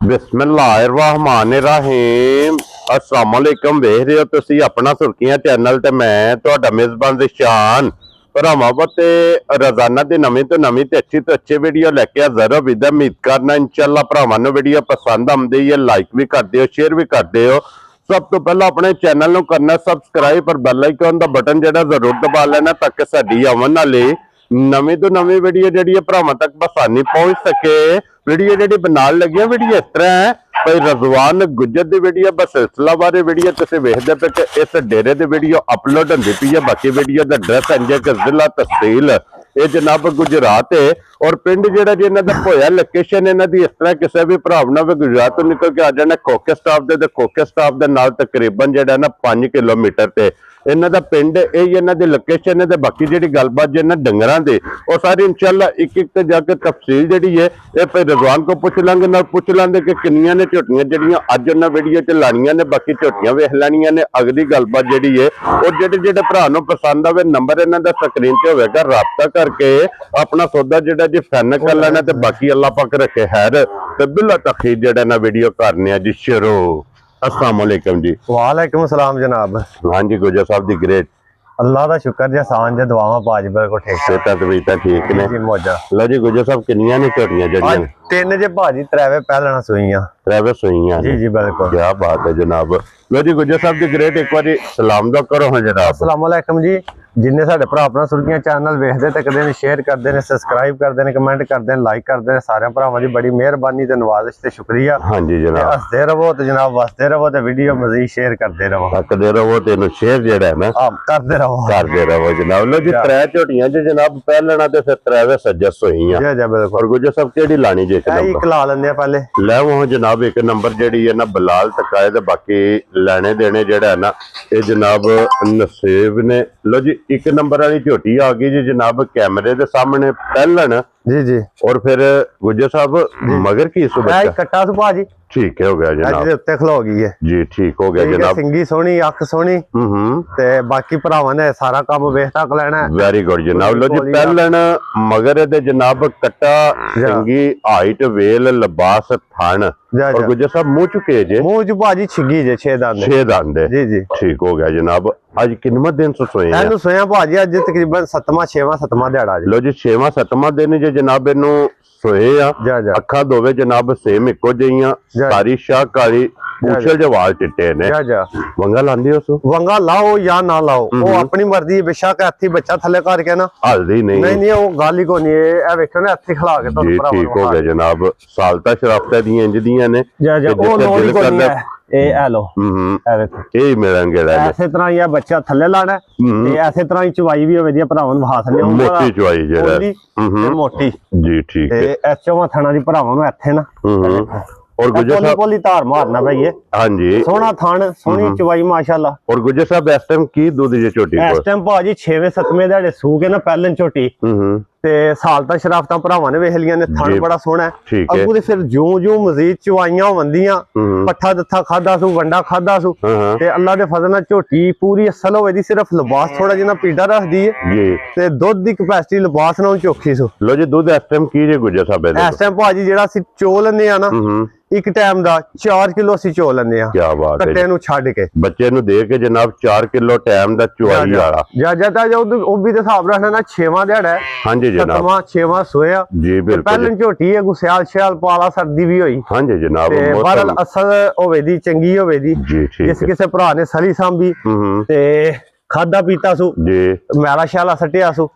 बिस्मिल्लाहिर्रहमानिर्रहीम अस्सलाम वालेकुम। देख रहे हो तुसी अपना सुर्खियां चैनल ते मैं तुहाडा मेजबान रिशान भरावां ते रोजाना दी नवीं तो नवीं ते अच्छी वीडियो लेके हाजिर हो। विद उम्मीद करना इंशाअल्लाह भरावां नूं वीडियो पसंद आउंदी है, लाइक भी कर दिओ, शेयर भी कर दिओ। सब तो पहला अपने चैनल नूं करना सबसक्राइब और बेल आइकन दा बटन जेड़ा जरूर दबा लेना ताकि साडी आवन वाली नवीं तो नवीं वीडियो जी भरावां तक बसानी पहुंच सके। वीडियो जी बनाने लगी वीडियो इस तरह है भाई रजवान गुजर की वीडियो बस सिलसिला बारे वीडियो तुम वेखते पे कि इस डेरे की वीडियो अपलोड होती पी है। बाकी वीडियो का एड्रैस इंजे कि जिला तहसील ये जनाब गुजरात है और पिंड जेड़ा जी इन्हों का होया लोकेशन इन्हों की इस तरह किसी भी भरा ने गुजरात तो निकल के आ जाना खोखे स्टाफ के खोखे स्टाफ के नाल तकरीबन जो ना 5 किलोमीटर से इन्हों का पिंड यही इन्हों की लोकेशन है। बाकी जी गलबात जी डंगर की वो सारी इंशाल्लाह एक एक जाके तफसील जी है ये भाई रजवान को पूछ लेंगे ना पूछ लेंगे कि किनिया ने झोटियां जड़ियां अज उन्हें वीडियो च लानिया ने। बाकी झोटियां वेख लैनिया ने। अगली गलबात जी है और जेडे भरा पसंद आवे नंबर इन्हों का स्क्रीन से होगा राबता करके अपना सौदा जोड़ा जी फाइनल कर लेना। तो बाकी अल्लाह पाक रखे खैर तो बिला तखीर जड़ा ना वीडियो करने जी शुरू। अस्सलाम वालेकुम जी। वालेकुम सलाम जनाब। हाँ जी गुजर साहब दी ग्रेट अल्लाह का शुक्र जी आसान जे दुआवां पाज बिल्कुल ठीक सेहत तबीयत ठीक ने जी मौजा। लो जी गुजर साहब किनिया ने झोटियां जड़ियां तीन जे भाजी त्रैवे पहलना सुइयां त्रैवे सुइयां जी जी बिल्कुल क्या बात है जनाब। लो जी गुजर साहब दी ग्रेट एक बार सलाम दा करो हाँ जनाब। अस्सलाम वालेकुम जी। जिन्ने साडे भरा अपना सुर्खियां चैनल वेखदे ते कदे ने शेयर करदे ने सब्सक्राइब करदे ने कमेंट करदे ने लाइक करदे ने सारे भरावां दी बड़ी मेहरबानी ते नवाजिश ते शुक्रिया। हाँ जी जनाब हसदे रहो ते जनाब वसदे रहो ते वीडियो मजीद शेयर करदे रहो तकदे रहो तेन शेयर जेड़ा है ना करदे रहो जनाब। लो जी त्रै झोटियां जो जनाब पहलना ते फिर त्रैवे सज्जा सोइयां जी जी बिल्कुल। और गुजर साहब केड़ी लानी जी एक एक ला लेंदे पहले लै वो जनाब एक नंबर जेड़ी है ना बलाल तकाए ते बाकी लेने देने जेड़ा है ना ये जनाब नसीब ने। लो जी एक नंबर वाली झोटी आ गई जी जनाब कैमरे के सामने पहलन जी जी और फिर गुजर साहब मगर की सुबह कट्टा सु भाजी ठीक है हो गया जनाब उत्ते खलो गई है जी ठीक हो गया जनाब। सिंगी सोहनी अख सोहनी ते बाकी भरावां ने सारा काम वेख तक लेना। वेरी गुड जनाब। लो जी पहलन मगर दे जनाब कट्टा सिंगी हाइट वेल लिबास थान और गुजर साहब मुंह चुके जे मुंह च भाजी छिगी जे 6 दांद जी जी ठीक हो गया जनाब। आज किन्नवा दिन से सोए हैं? सोया भाजी अज तकरीबन 7वां 6वां 7वां दिहाड़ा जी। लो जी 6वां 7वां दिन जे जनाब इनू सोए आ अखा दोवे जनाब सेम इको जिहियां सारी शाह काली पूछल जे वाल चिट्टे ने वंगा लांदी हो वंगा लाओ या ना लाओ वो अपनी मर्जी बेशक हथी बच्चा थले करके ना हल्दी नहीं वो गाली को नहीं है वेखो ना हथी खिला के तो ठीक हो गया जनाब। सालता शराफता दी इंज दियां ने वो नोड़ी को नहीं है ए लो ए मिलेंगे ऐसे तरह ही बच्चा थले लाना ते ऐसे तरह ही चवाई भी होवे दी भरावां नु वहा सकने मोटी चवाई जेड़ा मोटी जी ठीक है ते चौवां थणा दी भरावां नु इथे ना और गुजर साहब पोली धार मारना भाई ये हाँ जी सोहना थान सोहनी चवाई माशाल्लाह। और गुजर साहब इस टाइम की दूध जी छोटी इस टाइम भाजी 6वें 7वें दिहाड़े सू के ना पहलन छोटी ते सालता शराफता भरावां ने वेख लियां ने थान बड़ा सोहना है। अगू ते फिर जूं जूं मजीद चवाइयां होवंदियां पट्ठा दत्था खादा सू वंडा खादा सू ते अल्लाह दे फजल नाल झोटी पूरी असल होवे दी सिर्फ लिबास थोड़ा जिना पीड़ा रखदी है जी ते दुध दी कैपेसिटी लिबास नाल चोखी सू। लो जी दूध इस टाइम की जे गुजर साहब इस टाइम भाजी जेड़ा सी चो लंदे आ ना एक टाइम दा 4 किलो सी चो लंदे आ। क्या बात है कट्टे नु छड्ड के बच्चे नु दे के जनाब 4 किलो टाइम दा चुआई वाला जा ओ भी ते हिसाब रखना ना 6वां दिहाड़ा है। हां जी जनाब 6वां सोया जी बिल्कुल पहलन झोटी है गुस्याल श्याल पाला सर्दी भी होई। हां जी जनाब ते बहरल असल होवे दी चंगी होवे दी जी ठीक किस किसे भरा ने सली सांभी ते खादा पीता सू जी मैला शाला सटिया सू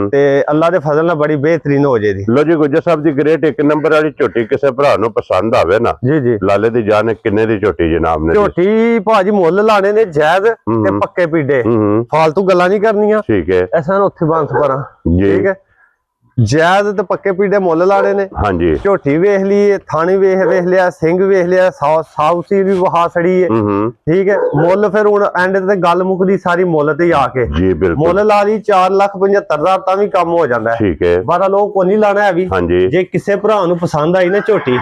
ते अल्लाह दे फजल नाल बड़ी बेहतरीन हो जेदी। लो जी गुजर साहब दी ग्रेट एक नंबर वाली झोटी किसे भरा नु पसंद आवे ना जी जी लाले दी जान किन्ने दी झोटी जनाब ने झोटी भाजी मुੱਲ लाने ने जायज ते पक्के पीडे फालतू गल्लां नहीं करनियां ठीक है ऐसा ना उत्थे बांस परा ठीक है जायज ते पक्के पीडे मुੱਲ लाने ने। हाँ जी झोटी वेख ली थानी वेख लिया सिंह वेख लिया साउसी भी वहा सड़ी है ठीक है मुੱਲ फिर हुन एंड ते गल मुकदी सारी मुੱਲ ते आके जी बिल्कुल मुੱਲ ला ली 4,75,000 तां भी कम हो जांदा है ठीक है 12 लोग को नहीं लाना है भी। हाँ जी जे किसे भरा नु पसंद आई ना झोटी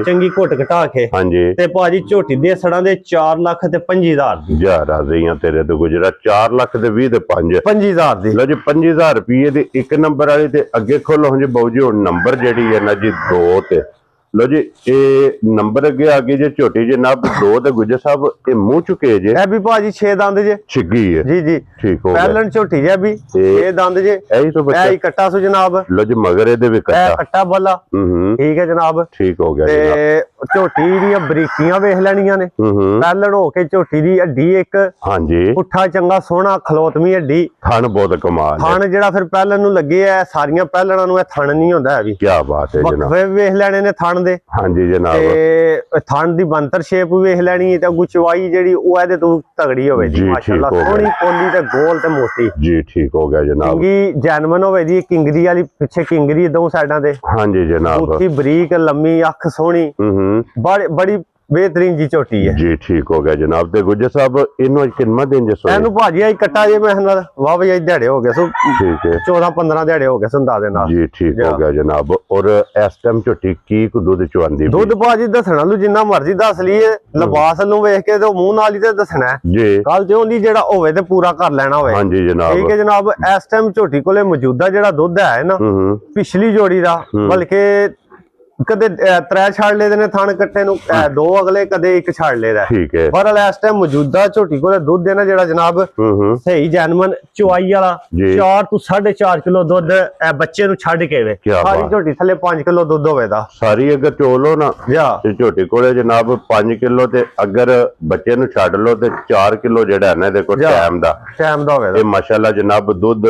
चंगी घुट घटा के हाँ जी ते भाजी झोटी दे सड़ा दे 4,25,000 दी यार आ गईयां तेरे तो गुजरा 4,20,000 ते 5,000 दी। लो जी 5,000 रुपये दी एक नंबर वाली ते अगे खोलो जी बाऊ जी हुण नंबर जेडी है ना जी 2 ते ਲੋ ਜੀ ਇਹ ਨੰਬਰ ਅੱਗੇ ਆ ਗਈ ਜੇ ਝੋਟੀ ਜਨਾਬ 2 ਤੇ ਗੁੱਜਰ ਸਾਹਿਬ ਇਹ ਮੂੰਹ ਚੁਕੇ ਜੇ ਇਹ ਵੀ ਭਾਜੀ 6 ਦੰਦ ਜੇ ਛਿੱਗੀ ਹੈ ਜੀ ਜੀ ਠੀਕ ਹੋ ਗਿਆ ਪਹਿਲਣ ਝੋਟੀ ਜੇ ਵੀ 6 ਦੰਦ ਜੇ ਇਹੀ ਤੋਂ ਬੱਚਾ ਇਹ ਕੱਟਾ ਸੋ ਜਨਾਬ ਲੋ ਜੀ ਮਗਰ ਇਹਦੇ ਵੀ ਇਹ ਕੱਟਾ ਕੱਟਾ ਬੱਲਾ ਠੀਕ ਹੈ ਜਨਾਬ ਠੀਕ ਹੋ ਗਿਆ ਤੇ ਜਨਾਬ ਝੋਟੀ ਦੀਆਂ ਬਰੀਕੀਆਂ ਵੇਖ ਲੈਣੀਆਂ ਨੇ ਪਹਿਲਣ ਹੋ ਕੇ ਝੋਟੀ ਦੀ ਹੱਡੀ ਇੱਕ ਹਾਂਜੀ ਪੁੱਠਾ ਚੰਗਾ ਸੋਹਣਾ ਖਲੋਤਵੀਂ ਹੱਡੀ ਥਣ ਬਹੁਤ ਕਮਾਲ ਥਣ ਜਿਹੜਾ ਫਿਰ ਪਹਿਲਣ ਨੂੰ ਲੱਗੇ ਆ ਸਾਰੀਆਂ ਪਹਿਲਣਾਂ ਨੂੰ ਇਹ ਥਣ ਨਹੀਂ ਹੁੰਦਾ ਹੈ ਵੀ ਕੀ ਬਾਤ ਹੈ ਜਨਾਬ ਵਕਫੇ ਵੇਖ ਲੈਣੇ ਨੇ ਥਣ ਦੇ ਹਾਂਜੀ ਜਨਾਬ ਤੇ ਥਣ ਦੀ ਬੰਤਰ ਸ਼ੇਪ ਵੇਖ ਲੈਣੀ ਤੇ ਅੱਗੂ ਚਵਾਈ ਜਿਹੜੀ ਉਹ ਇਹਦੇ ਤੋਂ ਤਗੜੀ ਹੋਵੇ ਜੀ ਮਾਸ਼ਾਅੱਲਾ ਸੋਹਣੀ ਪੋਲੀ ਤੇ ਗੋਲ ਤੇ ਮੋਟੀ ਜੀ ਠੀਕ ਹੋ ਗਿਆ ਜਨਾਬ ਕਿੰਗੀ ਜੈਨਮਨ ਹੋਵੇ ਜੀ ਕਿੰਗਰੀ ਵਾਲੀ ਪਿੱਛੇ ਕਿੰਗਰੀ ਦੋ ਸਾਈਡਾਂ ਤੇ ਹਾਂਜੀ ਜਨਾਬ ਉੱਥੀ ਬਰੀਕ ਲੰਮੀ ਅੱਖ ਸੋਹਣੀ ਬੜੀ बेहतरीन जी झोटी है जी ठीक हो गया जनाब ते गुज्जर साहब इन्हों कितना दिन जे सोए एनु भाजी आई कट्टा जे मैं नाल वाह भाई दिहाड़े हो गए सो ठीक है 14-15 दिहाड़े हो गए संदा दे नाल जी ठीक हो गया जनाब और इस टाइम झोटी की को दूध चवांदी दूध भाजी दसना लू जिन्ना मर्जी दस लिए लिबास नु वेख के ते मुंह नाल ही ते दसना जी कल जो ओंदी जेड़ा होवे ते पूरा कर लेना होवे हां जी जनाब ठीक है जनाब इस टाइम झोटी कोले मौजूदा जेड़ा दूध है ना पिछली जोड़ी दा बल्कि कदे 3 छाड़ लेदे ने थान कट्टे नु 2 अगले कदे 1 छाड़ लेदा ठीक है पर इस टाइम मौजूदा झोटी कोले दूध देना जेड़ा जनाब सही जैनमन चवाई वाला 4 to 4.5 किलो दूध बच्चे नु छड़ के वे सारी झोटी थले 5 किलो दूध होवेदा सारी अगर चोलो ना ते झोटी कोले जनाब 5 किलो ते अगर बच्चे नु छड़ लो ते 4 किलो जेड़ा है ना देखो टाइम दा होवेदा ये माशाल्लाह जनाब दूध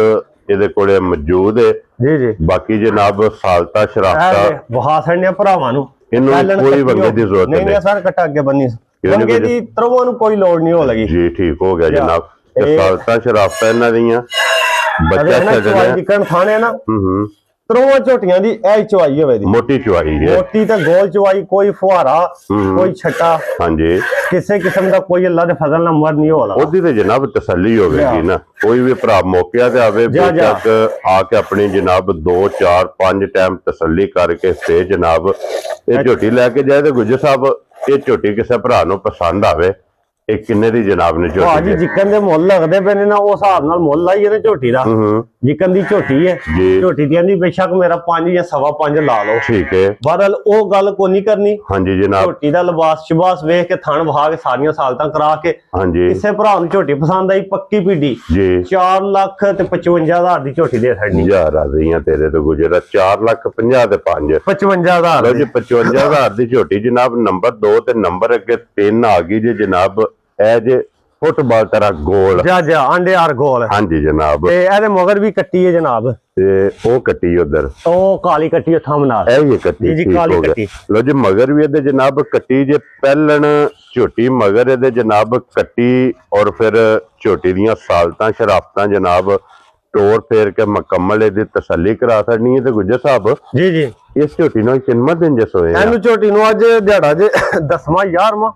ਇਹਦੇ ਕੋਲੇ ਮੌਜੂਦ ਹੈ ਜੀ ਜੀ ਬਾਕੀ ਜਨਾਬ ਸਾਲਤਾ ਸ਼ਰਾਫਤਾ ਵਹਾ ਸੜਨੇ ਭਰਾਵਾਂ ਨੂੰ ਇਹਨੂੰ ਕੋਈ ਵੰਗੇ ਦੀ ਜ਼ਰੂਰਤ ਨਹੀਂ ਨਹੀਂ ਸਰ ਕੱਟਾ ਅੱਗੇ ਬੰਨੀ ਵੰਗੇ ਦੀ ਤਰਵਾਂ ਨੂੰ ਕੋਈ ਲੋੜ ਨਹੀਂ ਹੋ ਲਗੀ ਜੀ ਠੀਕ ਹੋ ਗਿਆ ਜਨਾਬ ਤੇ ਸਾਲਤਾ ਸ਼ਰਾਫਤਾ ਇਹਨਾਂ ਦੀਆਂ ਬੱਚਾ ਛੱਡਣਾ ਜਿੱਕਣ ਥਾਣੇ ਨਾ ਤਰਵਾਂ ਝੋਟੀਆਂ ਦੀ ਇਹ ਚਵਾਈ ਹੋਵੇ ਦੀ ਮੋਟੀ ਚਵਾਈ ਹੈ ਮੋਟੀ ਤੇ ਗੋਲ ਚਵਾਈ ਕੋਈ ਫੁਹਾਰਾ ਕੋਈ ਛੱਟਾ ਹਾਂਜੀ ਕਿਸੇ ਕਿਸਮ ਦਾ ਕੋਈ ਅੱਲਾ ਦੇ ਫਜ਼ਲ ਨਾਲ ਮਰ ਨਹੀਂ ਹੋਲਾ ਉਹਦੀ ਤੇ ਜਨਾਬ ਤਸੱਲੀ ਹੋਵੇਗੀ ਨਾ ਕੋਈ ਵੀ ਭਰਾ ਮੌਕਿਆ ਤੇ ਆਵੇ ਬੇਸ਼ੱਕ ਆ ਕੇ ਆਪਣੀ ਜਨਾਬ 2 4 5 ਟਾਈਮ ਤਸੱਲੀ ਕਰਕੇ ਤੇ ਜਨਾਬ ਇਹ ਝੋਟੀ ਲੈ ਕੇ ਜਾਏ ਤੇ ਗੁੱਜਰ ਸਾਹਿਬ ਇਹ ਝੋਟੀ ਕਿਸੇ ਭਰਾ ਨੂੰ ਪਸੰਦ ਆਵੇ ਇਹ ਕਿੰਨੇ ਦੀ ਜਨਾਬ ਨੇ ਝੋਟੀ ਭਾਜੀ ਜਿੱਕਣ ਦੇ ਮੁੱਲ ਲੱਗਦੇ ਪਏ ਨੇ ਨਾ ਉਸ ਹਿਸਾਬ ਨਾਲ ਮੁੱਲ ਆਈ ਇਹਨੇ ਝੋਟੀ ਦਾ ਜਿੱਕਣ ਦੀ ਝੋਟੀ ਹੈ ਝੋਟੀ ਦੀ ਆਂਦੀ ਬੇਸ਼ੱਕ ਮੇਰਾ 5 ਜਾਂ 5.5 ਲਾ ਲਓ ਠੀਕ ਹੈ ਬਹਰਲ ਉਹ ਗੱਲ ਕੋਈ ਨਹੀਂ ਕਰਨੀ ਹਾਂਜੀ ਜਨਾਬ ਝੋਟੀ ਦਾ ਲਿਬਾਸ ਸ਼ਿਬਾਸ ਵੇਖ ਕੇ ਥਣ ਵਹਾ ਕੇ ਸਾਰੀਆਂ ਸਾਲਤਾਂ ਕਰਾ ਕੇ ਹਾਂਜੀ ਕਿਸੇ ਭਰਾ ਨੂੰ ਝੋਟੀ ਪਸੰਦ ਆਈ ਪੱਕੀ ਪੀਡੀ ਜੀ 4 ਲੱਖ ਤੇ 55,000 ਦੀ ਝੋਟੀ ਦੇ ਛੱਡਣੀ ਯਾਰ ਆ ਰਹੀਆਂ ਤੇਰੇ ਤੋਂ ਗੁਜਰਾ 4 ਲੱਖ 50 ਤੇ 5 55,000 ਲੋ ਜੀ 55,000 ਦੀ ਝੋਟੀ ਜਨਾਬ ਨੰਬਰ 2 ਤੇ ਨੰਬਰ ਅੱਗੇ 3 ਆ ਗਈ ਜੀ ਜਨਾਬ ਇਹ ਜੇ ਫੁੱਟਬਾਲ ਤਰ੍ਹਾਂ ਗੋਲ ਜਾ ਆਂਡੇ ਯਾਰ ਗੋਲ ਹਾਂਜੀ ਜਨਾਬ ਤੇ ਇਹਦੇ ਮਗਰ ਵੀ ਕੱਟੀ ਹੈ ਜਨਾਬ ਤੇ ਉਹ ਕੱਟੀ ਉਧਰ ਉਹ ਕਾਲੀ ਕੱਟੀ ਉੱਥਾਂ ਬਣਾ ਇਹ ਕੱਟੀ ਜੀ ਕਾਲੀ ਕੱਟੀ ਲੋ ਜੀ ਮਗਰ ਵੀ ਇਹਦੇ ਜਨਾਬ ਕੱਟੀ ਜੇ ਪਹਿਲਣ ਝੋਟੀ ਮਗਰ ਇਹਦੇ ਜਨਾਬ ਕੱਟੀ ਔਰ ਫਿਰ ਝੋਟੀ ਦੀਆਂ ਸਾਲਤਾਂ ਸ਼ਰਾਫਤਾਂ ਜਨਾਬ ਤੋੜ ਫੇਰ ਕੇ ਮੁਕੰਮਲ ਇਹਦੀ ਤਸੱਲੀ ਕਰਾ ਸਕਣੀ ਹੈ ਤੇ ਗੁੱਜਰ ਸਾਹਿਬ ਜੀ ਜੀ ਇਸ ਝੋਟੀ ਨੂੰ ਕਿੰਨਾ ਦਿਨ ਜੇ ਸੋਏ ਇਹਨੂੰ ਝੋਟੀ ਨੂੰ ਅੱਜ ਦਿਹਾੜਾ ਜੇ 10ਵਾਂ 11ਵਾਂ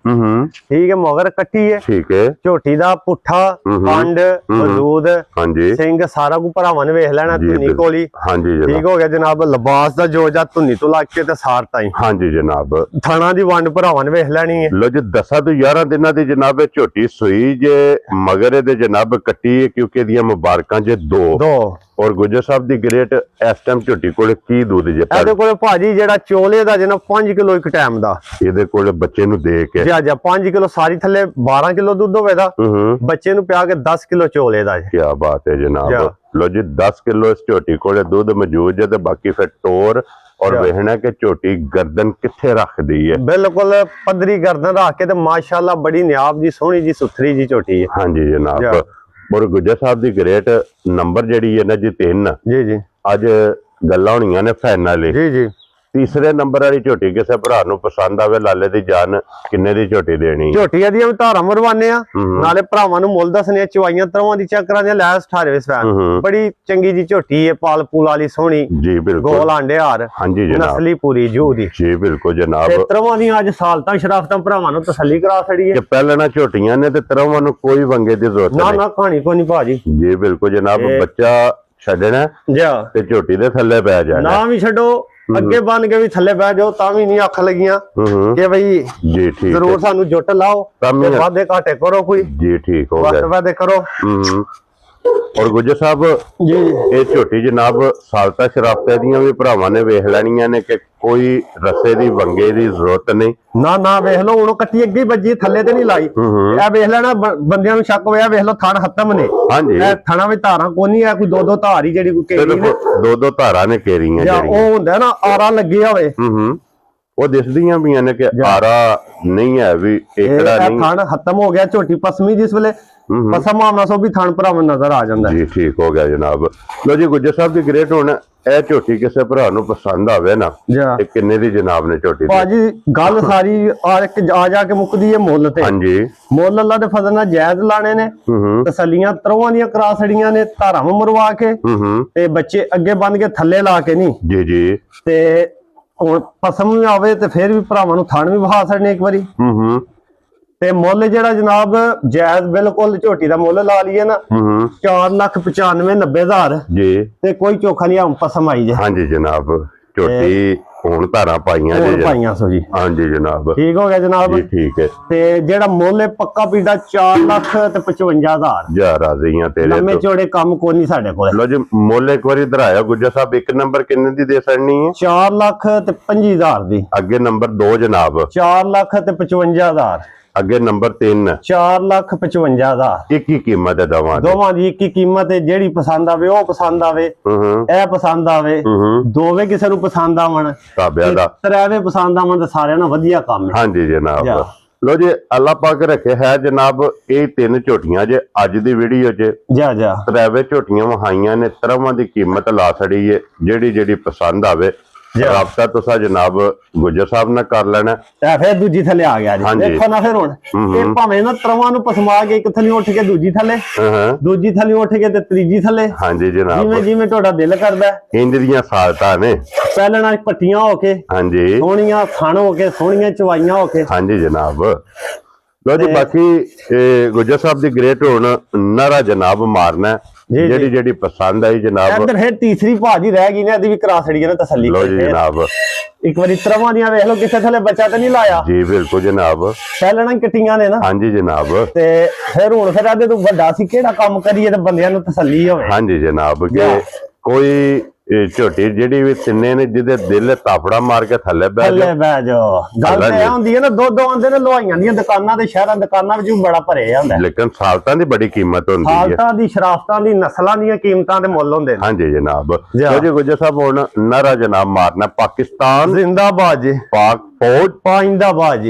ਠੀਕ ਹੈ ਮਗਰ ਕੱਟੀ ਹੈ ਠੀਕ ਹੈ ਝੋਟੀ ਦਾ ਪੁੱਠਾ ਪੰਡ ਮਜ਼ੂਦ ਹਾਂਜੀ ਸਿੰਘ ਸਾਰਾ ਕੁ ਭਰਾਵਾਂ ਨੇ ਵੇਖ ਲੈਣਾ ਧੁਨੀ ਕੋਲੀ ਹਾਂਜੀ ਠੀਕ ਹੋ ਗਿਆ ਜਨਾਬ ਲਿਬਾਸ ਦਾ ਜੋ ਜਾ ਧੁਨੀ ਤੋਂ ਲੱਗ ਕੇ ਤੇ ਸਾਰ ਤਾਈ ਹਾਂਜੀ ਜਨਾਬ ਥਾਣਾ ਦੀ ਵੰਡ ਭਰਾਵਾਂ ਨੇ ਵੇਖ ਲੈਣੀ ਹੈ ਲੋ ਜੀ 10 ਤੋਂ 11 ਦਿਨਾਂ ਦੀ ਜਨਾਬ ਇਹ ਝੋਟੀ ਸੂਈ ਜੇ ਮਗਰ ਇਹਦੇ ਜਨਾਬ ਕੱਟੀ ਹੈ ਕਿਉਂਕਿ ਇਹਦੀਆਂ ਮੁਬਾਰਕਾਂ ਜੇ ਦੋ ਔਰ ਗੁੱਜਰ ਸਾਹਿਬ ਦੀ ਗ੍ਰੇਟ ਇਸ ਟਾਈਮ ਝੋਟੀ ਕੋਲ ਕੀ ਦੁੱਧ ਜੇ ਇਹਦੇ ਕੋਲ ਭਾਜੀ ਜਿਹੜਾ ਚੋਲੇ ਦਾ ਜਨਾ 5 ਕਿਲੋ ਇੱਕ ਟਾਈਮ ਦਾ ਇਹਦੇ ਕੋਲ ਬੱਚੇ ਨੂੰ ਦੇ ਕੇ ਜਾ 5 ਕਿਲੋ ਸਾਰੀ ਥੱਲੇ 12 ਕਿਲੋ ਦੁੱਧ ਹੋਵੇਦਾ ਬੱਚੇ ਨੂੰ ਪਿਆ ਕੇ 10 ਕਿਲੋ ਚੋਲੇ ਦਾ ਕੀ ਬਾਤ ਹੈ ਜਨਾਬ ਲੋ ਜੀ 10 ਕਿਲੋ ਇਸ ਝੋਟੀ ਕੋਲੇ ਦੁੱਧ ਮੌਜੂਦ ਹੈ ਤੇ ਬਾਕੀ ਫਿਰ ਟੋਰ ਔਰ ਵੇਖਣਾ ਕਿ ਝੋਟੀ ਗਰਦਨ ਕਿੱਥੇ ਰੱਖਦੀ ਹੈ ਬਿਲਕੁਲ ਪੱਧਰੀ ਗਰਦਨ ਰੱਖ ਕੇ ਤੇ ਮਾਸ਼ਾਅੱਲਾ ਬੜੀ ਨਿਆਬ ਜੀ ਸੋਹਣੀ ਜੀ ਸੁਥਰੀ ਜੀ ਝੋਟੀ ਹੈ ਹਾਂਜੀ ਜਨਾਬ ਔਰ ਗੁੱਜਰ ਸਾਹਿਬ ਦੀ ਗ੍ਰੇਟ ਨੰਬਰ ਜਿਹੜੀ ਹੈ ਨਾ ਜੀ 3 ਜੀ ਅੱਜ ਗੱਲਾਂ ਹੋਣੀਆਂ ਨੇ ਫਾਈਨਲ ਜੀ ਤੀਸਰੇ ਨੰਬਰ ਵਾਲੀ ਝੋਟੀ ਕਿਸੇ ਭਰਾ ਨੂੰ ਪਸੰਦ ਆਵੇ ਲਾਲੇ ਦੀ ਜਾਨ ਕਿੰਨੇ ਦੀ ਝੋਟੀ ਦੇਣੀ ਝੋਟੀਆਂ ਦੀਆਂ ਧਾਰਾਂ ਮਰਵਾਨੇ ਆ ਨਾਲੇ ਭਰਾਵਾਂ ਨੂੰ ਮੁੱਲ ਦੱਸਣੇ ਚਵਾਈਆਂ ਤਰਵਾਂ ਦੀ ਚੱਕਰਾਂ ਦੀਆਂ ਲੈ 18ਵੇਂ ਸਵੈਨ ਬੜੀ ਚੰਗੀ ਜੀ ਝੋਟੀ ਹੈ ਪਾਲ ਪੂਲ ਵਾਲੀ ਸੋਹਣੀ ਜੀ ਬਿਲਕੁਲ ਗੋਲ ਆਂਡੇ ਹਾਰ ਹਾਂਜੀ ਜਨਾਬ ਨਸਲੀ ਪੂਰੀ ਜੂ ਦੀ ਜੀ ਬਿਲਕੁਲ ਜਨਾਬ ਤੇ ਤਰਵਾਂ ਦੀਆਂ ਅੱਜ ਸਾਲਤਾਂ ਸ਼ਰਾਫਤਾਂ ਭਰਾਵਾਂ ਨੂੰ ਤਸੱਲੀ ਕਰਾ ਛੜੀ ਹੈ ਕਿ ਪਹਿਲਾਂ ਨਾ ਝੋਟੀਆਂ ਨੇ ਤੇ ਤਰਵਾਂ ਨੂੰ ਕੋਈ ਵੰਗੇ ਦੀ ਜ਼ਰੂਰਤ ਨਹੀਂ ਨਾ ਕਹਾਣੀ ਕੋਈ ਨਹੀਂ ਭਾਜੀ ਜੀ ਬਿਲਕੁਲ ਜਨਾਬ ਬੱਚਾ ਛੱਡਣਾ ਤੇ ਝੋਟੀ ਦੇ ਥੱਲੇ ਪੈ ਜਾਣਾ ਨਾ ਵੀ ਛੱਡੋ ਅੱਗੇ ਬਣ ਕੇ ਵੀ ਥੱਲੇ ਬਹਿ ਜਾਓ ਤਾਂ ਵੀ ਨਹੀਂ ਅੱਖ ਲੱਗੀਆਂ ਕਿ ਬਈ ਜੀ ਠੀਕ ਜ਼ਰੂਰ ਸਾਨੂੰ ਜੁੱਟ ਲਾਓ ਤੇ ਵਾਦੇ ਘਾਟੇ ਕਰੋ ਕੋਈ ਜੀ ਠੀਕ ਹੋ ਗਿਆ ਵਾਦੇ ਕਰੋ ਔਰ ਗੁੱਜਰ ਸਾਹਿਬ ਜੀ ਇਹ ਝੋਟੀ ਜਨਾਬ ਸਾਲਤਾ ਸ਼ਰਾਫਤੇ ਦੀਆਂ ਵੀ ਭਰਾਵਾਂ ਨੇ ਵੇਖ ਲੈਣੀਆਂ ਨੇ ਕਿ ਕੋਈ ਰਸੇ ਦੀ ਵੰਗੇ ਦੀ ਜ਼ਰੂਰਤ ਨਹੀਂ। ਨਾ ਵੇਖ ਲਓ ਹੁਣ ਕੱਟੀ ਅੱਗੇ ਵੱਜੀ ਥੱਲੇ ਤੇ ਨਹੀਂ ਲਾਈ। ਇਹ ਵੇਖ ਲੈਣਾ ਬੰਦਿਆਂ ਨੂੰ ਸ਼ੱਕ ਹੋਇਆ, ਵੇਖ ਲਓ ਥਣ ਹੱਤਮ ਨੇ। ਹਾਂਜੀ ਇਹ ਥਣਾ ਵਿੱਚ ਧਾਰਾਂ ਕੋਈ ਨਹੀਂ, ਕੋਈ ਦੋ ਧਾਰ ਹੀ ਜਿਹੜੀ ਕੋਈ ਕੇਰੀ ਨੇ, ਦੋ ਧਾਰਾਂ ਨੇ ਕੇਰੀਆਂ ਜਾਂ ਉਹ ਹੁੰਦਾ ਨਾ ਆਰਾ ਲੱਗਿਆ ਹੋਵੇ। ਉਹ ਦਿਸਦੀਆਂ ਵੀ ਨੇ ਕਿ ਆਰਾ ਨਹੀਂ ਹੈ ਵੀ ਏਕੜਾ ਨਹੀਂ। ਥਣ ਖਤਮ ਹੋ ਗਿਆ, ਝੋਟੀ ਪਸਮੀ ਜਿਸ ਵੇਲੇ ਪਸਮ ਆਉਣਾ ਸੋ ਵੀ ਥਣ ਭਰਾਵਾਂ ਨਜ਼ਰ ਆ ਜਾਂਦਾ ਜੀ। ਠੀਕ ਹੋ ਗਿਆ ਜਨਾਬ। ਲੋ ਜੀ ਗੁੱਜਰ ਸਾਹਿਬ ਦੀ ਗ੍ਰੇਟ ਹੁਣ ਇਹ ਝੋਟੀ ਕਿਸੇ ਭਰਾ ਨੂੰ ਪਸੰਦ ਆਵੇ ਨਾ, ਇਹ ਕਿੰਨੇ ਦੀ ਜਨਾਬ ਨੇ ਝੋਟੀ? ਭਾਜੀ ਗੱਲ ਸਾਰੀ ਆ ਜਾ ਕੇ ਮੁੱਕਦੀ ਹੈ ਮੁੱਲ ਤੇ। ਹਾਂਜੀ ਮੁੱਲ ਅੱਲਾ ਦੇ ਫਜ਼ਲ ਨਾਲ ਜਾਇਜ਼ ਲਾਣੇ ਨੇ। ਤਸੱਲੀਆਂ ਤਰਵਾਂ ਦੀਆਂ ਕਰਾ ਛੜੀਆਂ ਨੇ, ਧਾਰਾਂ ਮਰਵਾ ਕੇ ਤੇ ਬੱਚੇ ਅੱਗੇ ਬੰਨ ਕੇ ਥੱਲੇ ਲਾ ਕੇ ਨਹੀਂ ਜੀ ਜੀ। ਤੇ ਹੁਣ ਪਸਮ ਵੀ ਆਵੇ ਤੇ ਫਿਰ ਵੀ ਭਰਾਵਾਂ ਨੂੰ ਥਣ ਵੀ ਵਹਾ ਛੜਨੇ ਇੱਕ ਵਾਰੀ। ਤੇ ਮੁੱਲ ਜਿਹੜਾ ਜਨਾਬ ਜਾਇਜ਼ ਬਿਲਕੁਲ ਝੋਟੀ ਦਾ ਮੁੱਲ ਲਾ ਲਈਏ ਨਾ 4,95,90,000 ਜੀ। ਤੇ ਕੋਈ ਚੋਖਾ ਨਹੀਂ, ਪਸਮ ਆਈ ਜੇ। ਹਾਂਜੀ ਜਨਾਬ ਝੋਟੀ ਹੁਣ ਧਾਰਾਂ ਪਾਈਆਂ ਜੀ। ਪਾਈਆਂ ਸੋ ਜੀ। ਹਾਂਜੀ ਜਨਾਬ ਠੀਕ ਹੋ ਗਿਆ ਜਨਾਬ ਜੀ। ਠੀਕ ਹੈ। ਤੇ ਜਿਹੜਾ ਮੁੱਲ ਹੈ ਪੱਕਾ ਪੀੜਾ 4,55,000। ਜਾ ਰਾਜ਼ੀਆਂ ਤੇਰੇ ਲੰਮੇ ਚੌੜੇ ਕੰਮ ਕੋਈ ਨਹੀਂ ਸਾਡੇ ਕੋਲ। ਲੋ ਜੀ ਮੁੱਲ ਇੱਕ ਵਾਰੀ ਦਰਾਇਆ ਗੁੱਜਰ ਸਾਹਿਬ, ਇੱਕ ਨੰਬਰ ਕਿੰਨੇ ਦੀ ਦੇ ਸਕਣੀ ਹੈ? 4,25,000 ਦੀ। ਅੱਗੇ ਨੰਬਰ 2 ਜਨਾਬ 4,55,000। ਅੱਗੇ ਨੰਬਰ 3 4,55,000। ਇੱਕ ਹੀ ਕੀਮਤ ਹੈ ਦੋਵਾਂ ਦੀ ਇੱਕ ਹੀ ਕੀਮਤ ਹੈ। ਜਿਹੜੀ ਪਸੰਦ ਆਵੇ ਉਹ ਪਸੰਦ ਆਵੇ, ਇਹ ਪਸੰਦ ਆਵੇ, ਦੋਵੇਂ ਕਿਸੇ ਨੂੰ ਪਸੰਦ ਆਵਣ, ਤਾਬਿਆਂ ਦਾ ਤਰੇਵੇਂ ਪਸੰਦ ਆਵਣ ਤੇ ਸਾਰਿਆਂ ਨਾਲ ਵਧੀਆ ਕੰਮ ਹੈ। ਹਾਂਜੀ ਜਨਾਬ। ਲੋ ਜੀ ਅੱਲਾਹ ਪਾਕ ਰੱਖੇ ਹੈ ਜਨਾਬ ਇਹ 3 ਝੋਟੀਆਂ ਜੇ ਅੱਜ ਦੀ ਵੀਡੀਓ 'ਚ ਤਰੇਵੇਂ ਝੋਟੀਆਂ ਵਹਾਈਆਂ ਨੇ, ਤਰ੍ਹਾਂ ਦੀ ਕੀਮਤ ਲਾ ਛੜੀ ਹੈ। ਜਿਹੜੀ ਪਸੰਦ ਆਵੇ ਰਾਬਤਾ ਤੁਸੀਂ ਜਨਾਬ ਗੁੱਜਰ ਸਾਹਿਬ ਨਾਲ ਕਰ ਲੈਣਾ। ਤੇ ਫਿਰ ਦੂਜੀ ਥੱਲੇ ਆ ਗਿਆ ਜੀ। ਦੇਖੋ ਨਾ ਫਿਰ ਹੁਣ ਇਹ ਭਾਵੇਂ ਨਾ ਤਰਵਾਂ ਨੂੰ ਪਸਮਾ ਕੇ ਇੱਕ ਥੱਲੇ ਉੱਠ ਕੇ ਦੂਜੀ ਥੱਲੇ, ਦੂਜੀ ਥੱਲੇ ਉੱਠ ਕੇ ਤੇ ਤੀਜੀ ਥੱਲੇ। ਹਾਂਜੀ ਜਨਾਬ ਜਿਵੇਂ ਤੁਹਾਡਾ ਦਿਲ ਕਰਦਾ। ਇੰਜ ਦੀਆਂ ਸਾਲਤਾਂ ਨੇ ਪਹਿਲਾਂ ਪੱਟੀਆਂ ਹੋ ਕੇ, ਹਾਂਜੀ ਸੋਹਣੀਆਂ ਥਣ ਹੋ ਕੇ, ਸੋਹਣੀਆਂ ਚਵਾਈਆਂ ਹੋ ਕੇ। ਹਾਂਜੀ ਜਨਾਬ। ਲੋ ਜੀ ਬਾਕੀ ਗੁੱਜਰ ਸਾਹਿਬ ਦੀ ਗ੍ਰੇਟ ਹੁਣ ਨਾਰਾ ਜਨਾਬ ਮਾਰਨਾ ਜਿਹੜੀ ਪਸੰਦ ਆਈ ਜਨਾਬ। ਇੱਧਰ ਫਿਰ ਤੀਸਰੀ ਭਾਜੀ ਰਹਿ ਗਈ ਨੇ, ਇਹਦੀ ਵੀ ਕਰਾ ਛੜੀ ਨੇ ਤਸੱਲੀ। ਲੋ ਜੀ ਜਨਾਬ ਇੱਕ ਵਾਰੀ ਤਰਵਾਂ ਦੀਆਂ ਵੇਖ ਲਓ, ਕਿਸੇ ਥੱਲੇ ਬੱਚਾ ਤਾਂ ਨਹੀਂ ਲਾਇਆ ਜੀ। ਬਿਲਕੁਲ ਜਨਾਬ ਪਹਿਲਾਂ ਹੀ ਕੱਟੀਆਂ ਨੇ ਨਾ। ਹਾਂਜੀ ਜਨਾਬ। ਤੇ ਫਿਰ ਹੁਣ ਫਿਰ ਇਹਦੇ ਤੋਂ ਵੱਡਾ ਸੀ ਕਿਹੜਾ ਕੰਮ ਕਰੀਏ ਤੇ ਬੰਦਿਆਂ ਨੂੰ ਤਸੱਲੀ ਹੋਵੇ। ਹਾਂਜੀ ਜਨਾਬ ਕਿ ਕੋਈ ਝੋਟੀ ਜਿਹੜੀ ਵੀ ਤਿੰਨੇ ਨੇ ਜਿਹਦੇ ਦਿਲ ਤਾਫੜਾ ਮਾਰ ਕੇ ਥੱਲੇ ਬਹਿ ਜਾਓ। ਗੱਲ ਇਹ ਹੁੰਦੀ ਹੈ ਨਾ, ਦੁੱਧ ਆਉਂਦੇ ਨੇ ਲੋਹਾਈਆਂ ਦੀਆਂ ਦੁਕਾਨਾਂ ਤੇ ਸ਼ਹਿਰਾਂ ਦੁਕਾਨਾਂ ਵਿੱਚ ਵੀ ਬੜਾ ਭਰਿਆ ਹੁੰਦਾ, ਲੇਕਿਨ ਸਾਲਤਾਂ ਦੀ ਬੜੀ ਕੀਮਤ ਹੁੰਦੀ ਹੈ। ਸਾਲਤਾਂ ਦੀ ਸ਼ਰਾਫਤਾਂ ਦੀ ਨਸਲਾਂ ਦੀਆਂ ਕੀਮਤਾਂ ਦੇ ਮੁੱਲ ਹੁੰਦੇ ਨੇ। ਹਾਂਜੀ ਜਨਾਬ। ਜੀ ਗੁੱਜਰ ਸਾਹਿਬ ਹੁਣ ਨਾਰਾ ਜਨਾਬ ਮਾਰਨਾ ਪਾਕਿਸਤਾਨ ਜ਼ਿੰਦਾਬਾਦ ਜੀ, ਪਾਕ ਫੌਜ ਪਾਇੰਦਾਬਾਦ ਜੀ।